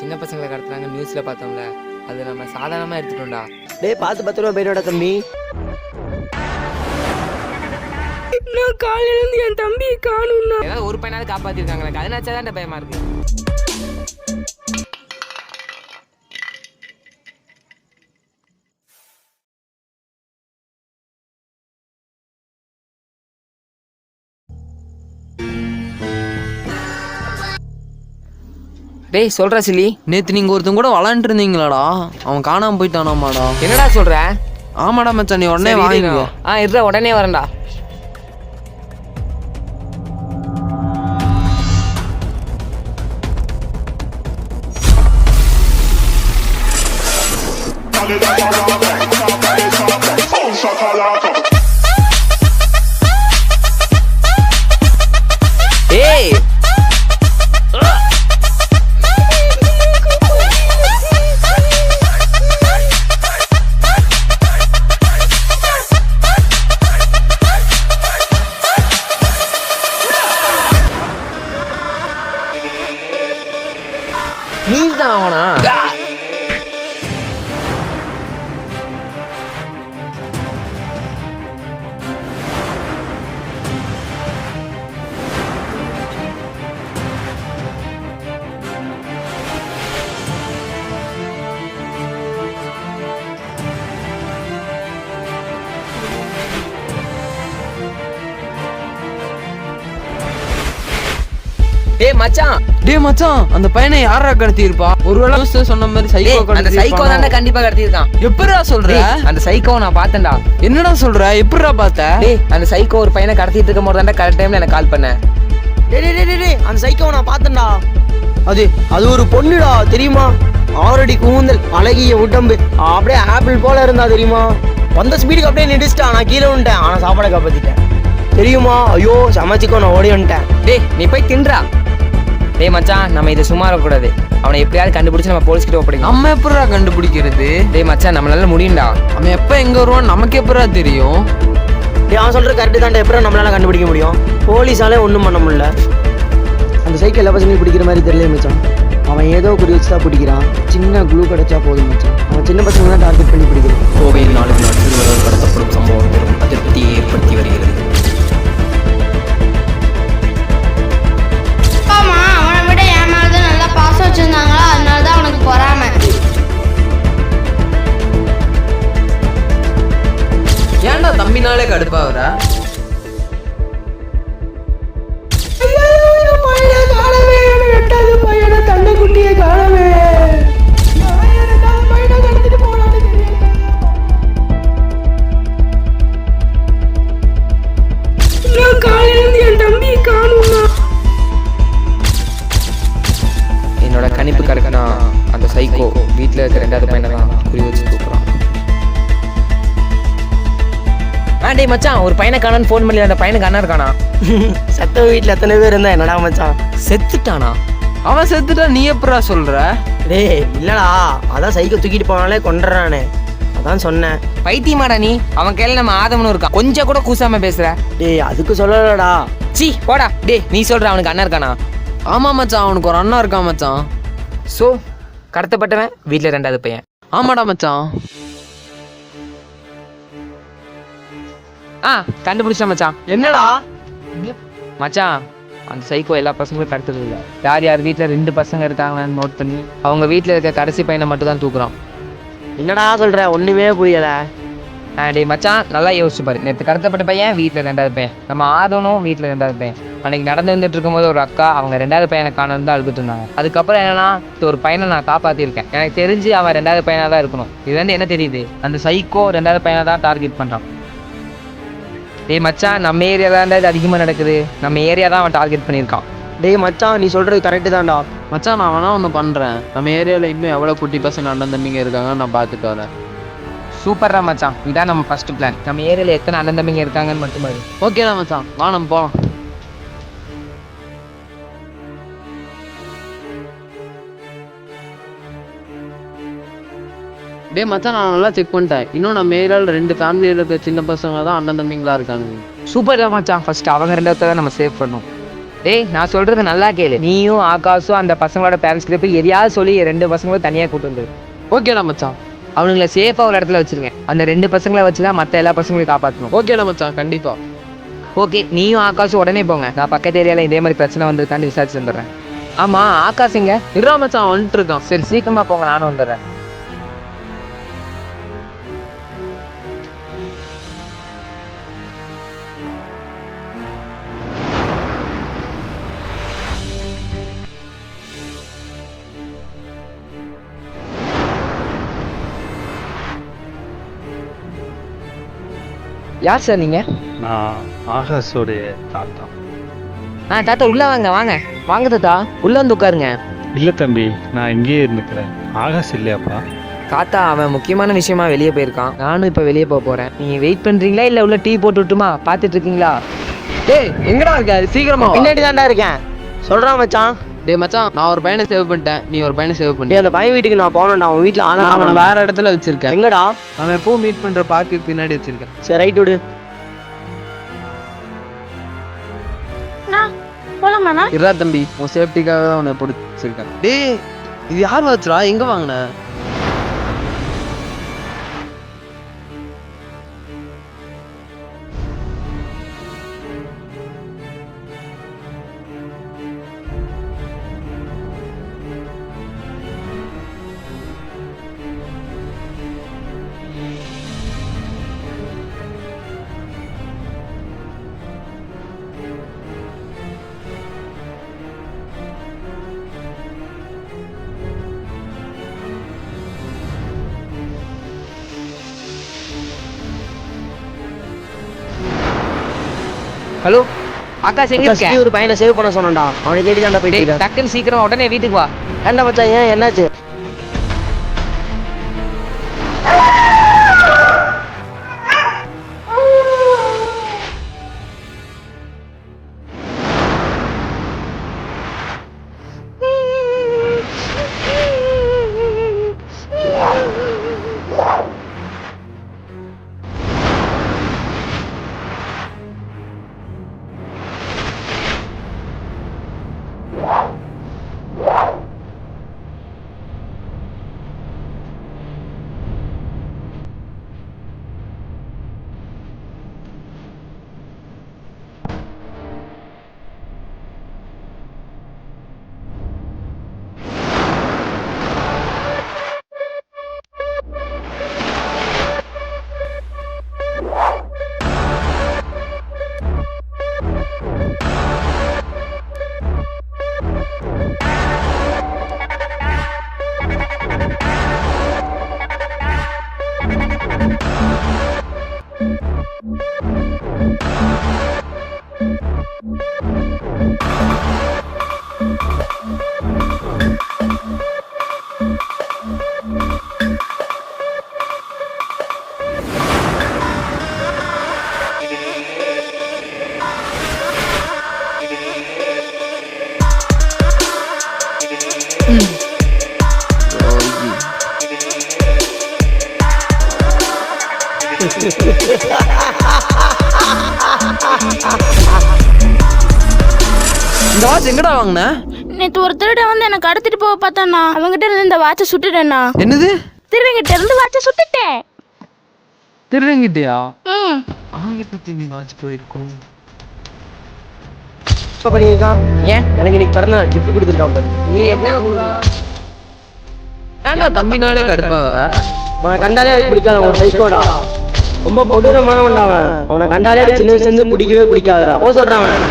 சின்ன பசங்களை கடத்துறாங்க நியூஸ்ல பார்த்தோம்ல, அது நம்ம சாதாரணமா எடுத்துட்டோம்டா. டேய் பார்த்து பத்திரமா போயிடா தம்பி. நான் காலையில இருந்து என் தம்பியை காணும்னா ஏதாவது ஒரு பையனாவது காப்பாத்திருக்காங்களா? அது நினைச்சாதான் பயமா இருக்கு. டேய் சொல்றா சிலி, நேற்று நீங்கள் ஒருத்தன் கூட விளாண்டுட்டு இருந்தீங்களாடா, அவன் காணாமல் போயிட்டானாமாடா. என்னடா சொல்ற? ஆமாடா மச்சான், நீ உடனே வாங்க. இருடா உடனே வரேன்டா. ஏய் நீதான் அவனா? டேய் மச்சான், டேய் மச்சான், அந்த பையனை யாரா கடத்தி இருப்பா? ஒருவேளை சொன்ன மாதிரி சைக்கோ அந்த சைக்கோ தான்டா கண்டிப்பா கடத்திருக்கான். எப்படிடா சொல்ற? அந்த சைக்கோ நான் பார்த்தேன்டா. என்னடா சொல்ற? எப்படிடா பார்த்த? டேய் அந்த சைக்கோ ஒரு பையனை கடத்திட்டு இருக்கும் போது தான்டா கரெக்ட் டைம்ல எனக்கு கால் பண்ணேன். டேய் அந்த சைக்கோவை நான் பார்த்தேன்டா. அது ஒரு பொண்ணுடா தெரியுமா? 6 அடி கூந்தல், அழகிய உடம்பு, அப்படியே ஆப்பிள் போல இருந்தா தெரியுமா? வந்த ஸ்பீடுக்கு அப்படியே நிடிச்சிட்டான். நான் கீழே வந்துட்டேன், ஆனா சாப்பாடை காப்பாத்திட்டேன் தெரியுமா? ஐயோ சமைச்சிக்கோ, நான் ஓடி வந்துட்டேன். டேய் நீ போய் தின்றா. டேய் மச்சான், நம்ம இதை சும்மா இருக்கக்கூடாது. அவனை எப்படியாவது கண்டுபிடிச்சு நம்ம போலீஸ் கிட்ட ஒப்படைக்கணும். நம்ம எப்படா கண்டுபிடிக்கிறது? டேய் மச்சான், நம்மளால முடியும்டா. அவன் எப்ப எங்க வருவான் நமக்கு எப்படா தெரியும்? டேய் அவன் சொல்ற கரெக்டு தான்டா. எப்பறம் நம்மளால கண்டுபிடிக்க முடியும்? போலீஸாலே ஒன்றும் பண்ண முடியல. அந்த சைக்கிள் எல்லா பசங்களையும் பிடிக்கிற மாதிரி தெரியல மச்சான். அவன் ஏதோ குறி வச்சு தான் பிடிக்கிறான். சின்ன க்ளூ கிடைச்சா போதும் மச்சான். அவன் சின்ன பசங்க தான் டார்கெட் பண்ணி பிடிக்கிறான். கோவையில் நாளுக்கு நாள் சிறுவர்கள் கடத்தப்படும் சம்பவம் பெரும் அதிருப்தியை ஏற்படுத்தி வருகிறது. அவனை விட என் மேலதான் நல்லா பாசம் வச்சிருந்தாங்களா, அதனாலதான் அவனுக்கு பொறாமை. ஏன்டா தம்பினாலே கடுப்பாகுற? நான் காலையில இருந்து என் தம்பியை காணும்னா என்னோட கணிப்பு கரெக்ட்னா அந்த சைக்கோ வீட்டில் இருக்க 2வது பையனை தான் குறி வச்சு தூக்குறான். டேய் மச்சான், ஒரு பையனை காணான்னு ஃபோன் பண்ணி அந்த பையனுக்கு அண்ணா இருக்கானா? சத்த வீட்டில் எத்தனை பேர் இருந்தா என்னடா மச்சான்? செத்துட்டானா? அவன் செத்துட்டா நீ எப்படா சொல்ற? டேய் இல்லடா, அதான் சைக்கிள் தூக்கிட்டு போனாலே கொண்டுறானே, அதான் சொன்னேன். பைத்தியமாடா நீ? அவன் கையில நம்ம ஆதமனும் இருக்கான். கொஞ்சம் கூட கூசாம பேசுற. டேய் அதுக்கு சொல்லலடா. சீ போடா. டேய் நீ சொல்ற அவனுக்கு அண்ணா இருக்கானா? ஆமா மச்சான், அவனுக்கு ஒரு அண்ணா இருக்கான் மச்சான். ஸோ கடத்தப்பட்டவன் வீட்டில் 2வது பையன். ஆமாடா மச்சான். கண்டுபிடிச்சா மச்சான். என்னடா மச்சான், அந்த சைக்கோ எல்லா பசங்களும் கடத்தது இல்லை. யார் யார் வீட்டில் 2 பசங்க இருக்காங்கன்னு நோட் பண்ணி அவங்க வீட்டில் இருக்க கடைசி பையனை மட்டும் தான் தூக்குறான். என்னடா சொல்ற? ஒண்ணுமே புரியல. டேய் மச்சான், நல்லா யோசிச்சு பாரு. நேற்று கடத்தப்பட்ட பையன் வீட்டில் 2வது பையன், நம்ம ஆதனும் வீட்டில் 2வது பையன். அன்னைக்கு நடந்து வந்துட்டு இருக்கும்போது ஒரு அக்கா அவங்க 2வது பையனை காணணும் தான் அழுதுட்டு இருந்தாங்க. அதுக்கப்புறம் என்னன்னா, ஒரு பையனை நான் காப்பாற்றிருக்கேன். எனக்கு தெரிஞ்சு அவன் 2வது பையனாக தான் இருக்கணும். இது வந்து என்ன தெரியுது, அந்த சைக்கோ 2வது பையனை தான் டார்கெட் பண்ணுறான். டேய் மச்சான், நம்ம ஏரியா தான் இது அதிகமாக நடக்குது. நம்ம ஏரியா தான் அவன் டார்கெட் பண்ணியிருக்கான். டேய் மச்சான், நீ சொல்றது கரெக்டு தான்டா. மச்சான் நான் வேணா ஒன்று பண்ணுறேன். நம்ம ஏரியாவில் இன்னும் எவ்வளோ குட்டி பசங்க அண்ணன் தம்பிங்க இருக்காங்கன்னு நான் பார்த்துட்டு வரேன். சூப்பரா மச்சான், இதான் நம்ம ஃபர்ஸ்ட் பிளான். நம்ம ஏரியாவில் எத்தனை அண்ணன் தம்பிங்க இருக்காங்கன்னு மட்டும் பாரு. ஓகேடா மச்சான், வா நம்ம போகலாம். டே மச்சான், நான் நல்லா செக் பண்ணிட்டேன். இன்னும் நம்ம ஏரியாவில் 2 ஃபேமிலியில் இருக்க சின்ன பசங்க தான் அண்ணன் தம்பிங்களா இருக்காங்க. சூப்பர் தான் மச்சான். ஃபர்ஸ்ட் அவங்க 2வது தான் நம்ம சேவ் பண்ணோம். டேய் நான் சொல்றது நல்லா கேளு. நீயும் ஆகாஷும் அந்த பசங்களோட பேரண்ட்ஸ் கிட்ட போய் எதையாவது சொல்லி 2 பசங்களும் தனியாக கூட்டு வந்து ஓகேடா மச்சான். அவனுங்களை சேஃபாக ஒரு இடத்துல வச்சிருங்க. அந்த 2 பசங்களை வச்சு தான் மற்ற எல்லா பசங்களையும் காப்பாற்றணும். ஓகேடா மச்சான், கண்டிப்பா. ஓகே, நீயும் ஆகாஷும் உடனே போங்க. நான் பக்கத்து ஏரியாவில் இதே மாதிரி பிரச்சனை வந்துருக்கான்னு விசாரிச்சு வந்துடுறேன். ஆமாம், ஆகாஷ் எங்க? இருடா மச்சான், வந்துட்டு இருக்கான். சரி சீக்கிரமா போங்க, நானும் வந்துடுறேன். யார் சார் நீங்க? நான் ஆகாஷோடைய தாத்தா. தாத்தா உள்ள வாங்க. வாங்க வாங்க தாத்தா, உள்ள வந்து உட்காருங்க. இல்லை தம்பி, நான் இங்கேயே இருந்துக்கிறேன். ஆகாஷ் இல்லையாப்பா? தாத்தா அவன் முக்கியமான விஷயமா வெளியே போயிருக்கான். நானும் இப்போ வெளியே போறேன். நீங்க வெயிட் பண்றீங்களா இல்ல உள்ள டீ போட்டு விட்டுமா? பார்த்துட்டு இருக்கீங்களா? டேய் எங்கடா இருக்க? சீக்கிரமா வா. பின்னாடி தான்டா இருக்கேன். சொல்றான் மச்சான். டேய் மச்சான், நான் ஒரு பையனை சேவ் பண்ணிட்டேன், நீ ஒரு பையனை சேவ் பண்ணி. டேய் அந்த பையன் வீட்டுக்கு நான் போனேன்டா. அவன் வீட்டில் ஆனா அவனை வேற இடத்துல வச்சிருக்கேன். எங்கடா? அவன் எப்பவும் மீட் பண்ற பார்க்கு பின்னாடி வச்சிருக்கேன். சரி ரைட் விடு. போலாமாண்ணா? இருடா தம்பி, உன் சேஃப்டிக்காக தான் அவனை பிடிச்சிருக்கேன். டேய் இது யார் வச்சுடா? எங்க வாங்கின? ஹலோ ஆகாஷ் எங்க இருக்க? ஒரு பையனை சேவ் பண்ண சொன்னான்டா. அவனை தேடி தான்டா போயிட்டு இருக்கேன். டக்குன்னு சீக்கிரம் உடனே வீட்டுக்கு வா. ஏன்டா மச்சான், ஏன் என்னாச்சு? இந்த வாட்ச் எங்கடா வாங்கின? நேற்று ஒரு திருட வந்து எனக்கு கடத்திட்டு போக பார்த்தாண்ணா. அவங்ககிட்ட இருந்து இந்த வாட்சை சுட்டுட்டேண்ணா. என்னது? திருடங்கிட்ட இருந்து வாட்சை சுட்டுட்டேன். திருடங்கிட்டியா? ம். அவங்கிட்ட நீ வாட்ச் போயிருக்கும். இப்போ பண்ணியிருக்கான். ஏன் எனக்கு இன்னைக்கு பிறந்த கிஃப்ட் கொடுத்துருக்கான். நீ எப்படி ஏன்டா தம்பி நாளே கடுப்பாவ? அவனை கண்டாலே பிடிக்காத அவன் சைக்கோடா. ரொம்ப கொடூரமானவன்டா அவன். அவனை கண்டாலே சின்ன வயசுலேருந்து பிடிக்கவே பிடிக்காதடா. போ சொல்றான் அவன்.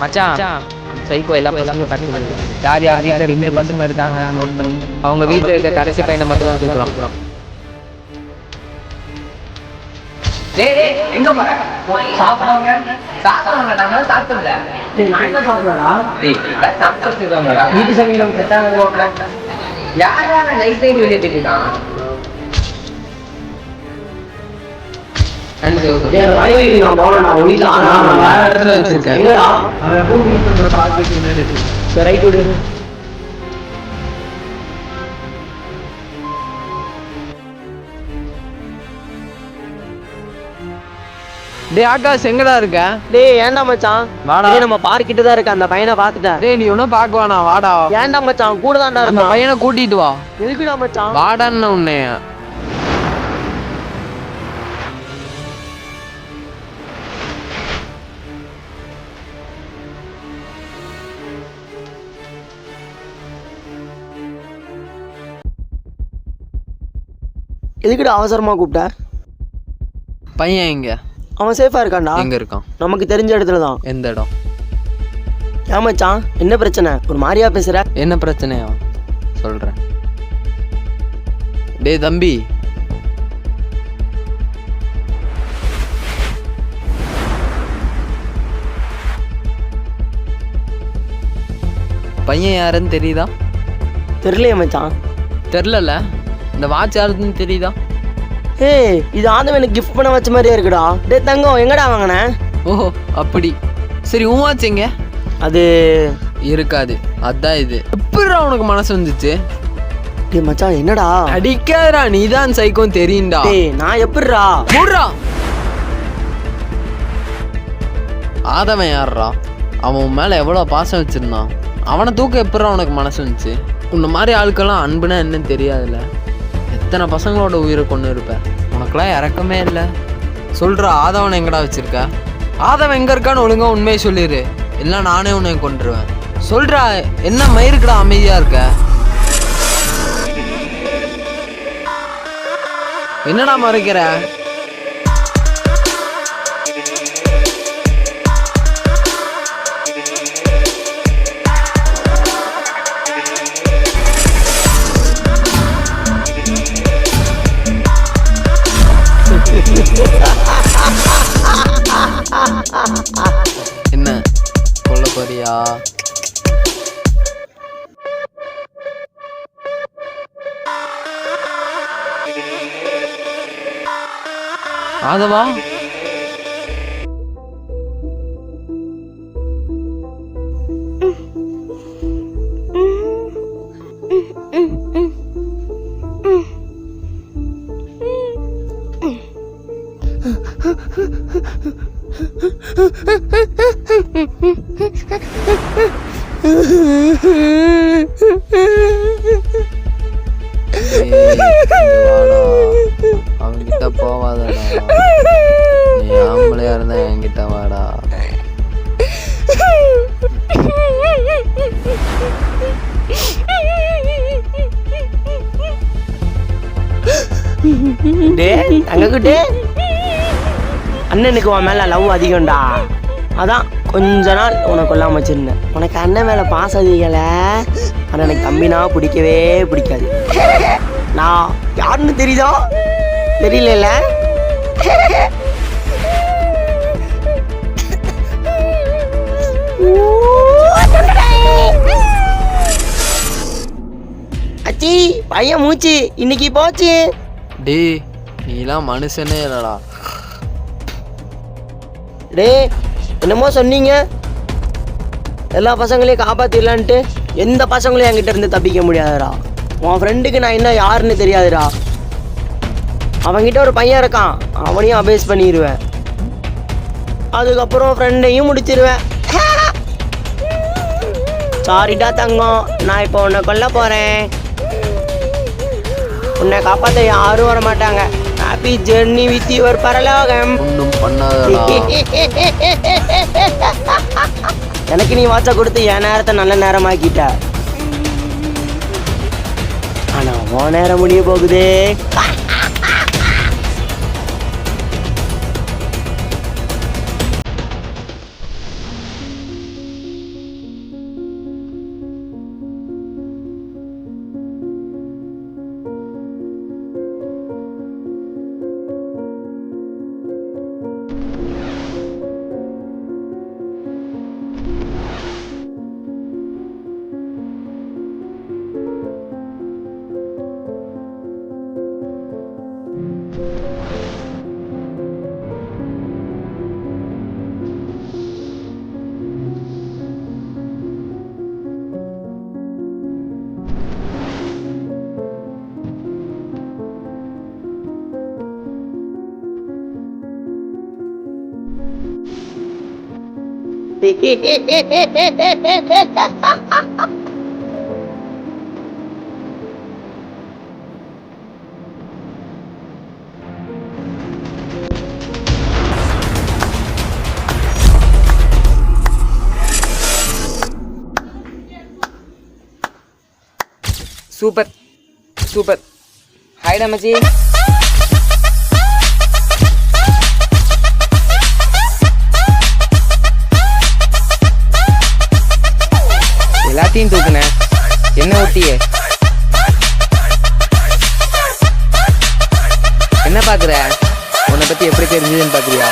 மச்சான் சைக்கோ எல்லா பசங்களும் கட்டி வருது. யார் யார் யார் 2 பசங்க இருக்காங்க நோட் பண்ணி அவங்க வீட்டில் இருக்க கடைசி பையனை மட்டும் தான் கேட்கலாம். எங்க போற? சாப்பிடுவாங்க நாங்க சாப்பிடல. வீட்டு சமையல் செட்டாங்க. யார் யார் நைட் டைம் வெளியே போயிருக்கான்? ரைட் விடு. டேய் ஆகாஷ் எங்கடா இருக்க? டேய் ஏன்டா மச்சான்? வாடா. டேய் நம்ம பார்க் கிட்ட தான் இருக்க, அந்த பையனை பார்த்துட்டேன். டேய் நீ ஒன்னும் பார்க்க வேணாம், வாடா. ஏன்டா மச்சான் கூட தான்டா அந்த இருந்தான். பையனை கூட்டிட்டு வா. எதுக்குடா மச்சான்? வாடான்னு உன்னைய. எதுக்குடா அவசரமா கூப்பிட்ட? பையன் எங்க? அவன் சேஃபா இருக்கான்டா. எங்க இருக்கான்? நமக்கு தெரிஞ்ச இடத்துல தான். எந்த இடம்? ஏன் மச்சான் என்ன பிரச்சனை? ஒரு மாதிரியா பேசுற? என்ன பிரச்சனையா சொல்றேன். டேய் தம்பி, பையன் யாருன்னு தெரியுதா? தெரியலையே மச்சான். தெரிலல. இந்த வாட்ச் யாருன்னு தெரியுதா? ஏய் இது ஆதம் எனக்கு கிஃப்ட் பண்ண வச்ச மாதிரியே இருக்குடா. டேய் தங்கம் எங்கடா வாங்கின? ஓஹோ அப்படி. சரி உன் வாட்ச் எங்க? அது இருக்காது. அதான் இது. எப்படிடா உனக்கு மனசு வந்துச்சு? டேய் மச்சான் என்னடா? அடிக்காதடா, நீதான் சைக்கோன்னு தெரியும்டா. டேய் நான் எப்படிடா? மூடுறா. ஆதவன் யாருடா? அவன் உன் மேல எவ்வளவு பாசம் வச்சிருந்தான். அவனை தூக்க எப்படிடா உனக்கு மனசு வந்துச்சு? உன்ன மாதிரி ஆட்கள்லாம் அன்புனா என்னன்னு தெரியாதுல்ல. எத்தனை பசங்களோட உயிரை கொண்டு இருப்ப. உனக்கெல்லாம் இறக்கமே இல்லை. சொல்ற ஆதவன் எங்கடா வச்சிருக்க? ஆதவன் எங்க இருக்கான்னு ஒழுங்கா உண்மையை சொல்லிடு, இல்லை நானே உன்னை கொண்டுருவேன். சொல்றா, என்ன மயிருக்குடா அமைதியா இருக்க? என்னடா மறைக்கிற? என்ன கொல்ல போறியா? ஆதவா, அவன்கிட்ட போவாதடா. நீ ஆம்பளையா இருந்தா என்கிட்ட வாடா. டேய் தங்கக்குட்டி, அண்ணனுக்கு உன் மேல லவ் அதிகம்டா. அதான் கொஞ்ச நாள் உனக்கு கொல்லாம வச்சிருந்தேன். உனக்கு அண்ணன் மேல பாசம் அதிகல. ஆனால் எனக்கு தம்பினா பிடிக்கவே பிடிக்காது. நான் யாருன்னு தெரியுதோ? தெரியல. அச்சி பையன் மூச்சு இன்னைக்கு போச்சு. டேய் நீலாம் மனுஷனே இல்லடா. டேய் என்னமோ சொன்னீங்க எல்லா பசங்களையும் காப்பாத்திடலான்ட்டு. எந்த பசங்களையும் என்கிட்ட இருந்து தப்பிக்க முடியாதுடா. உன் ஃப்ரெண்டுக்கு நான் இன்னும் யாருன்னு தெரியாதுடா. அவன்கிட்ட ஒரு பையன் இருக்கான், அவனையும் அபேஸ் பண்ணிடுவேன். அதுக்கப்புறம் ஃப்ரெண்டையும் முடிச்சிருவேன். சாரிடா தங்கம், நான் இப்போ உன்னை கொல்ல போறேன். உன்னை காப்பாற்ற யாரும் வர மாட்டாங்க. ஹாப்பி ஜெர்னி வித் யுவர் பரலோகம். ஒன்றும் பண்ணாதடா. எனக்கு நீ வாட்சை கொடுத்து என் நேரத்தை நல்ல நேரமாக்கிட்ட. ஆனா உன் நேரம் முடிய போகுதே. Super super. ஹாய்டா மச்சி. எல்லாத்தையும் தூக்குனேன், என்ன ஒட்டியே? என்ன பாக்குற? உன்னை பத்தி எப்படி தெரிஞ்சதுன்னு பாக்குறியா?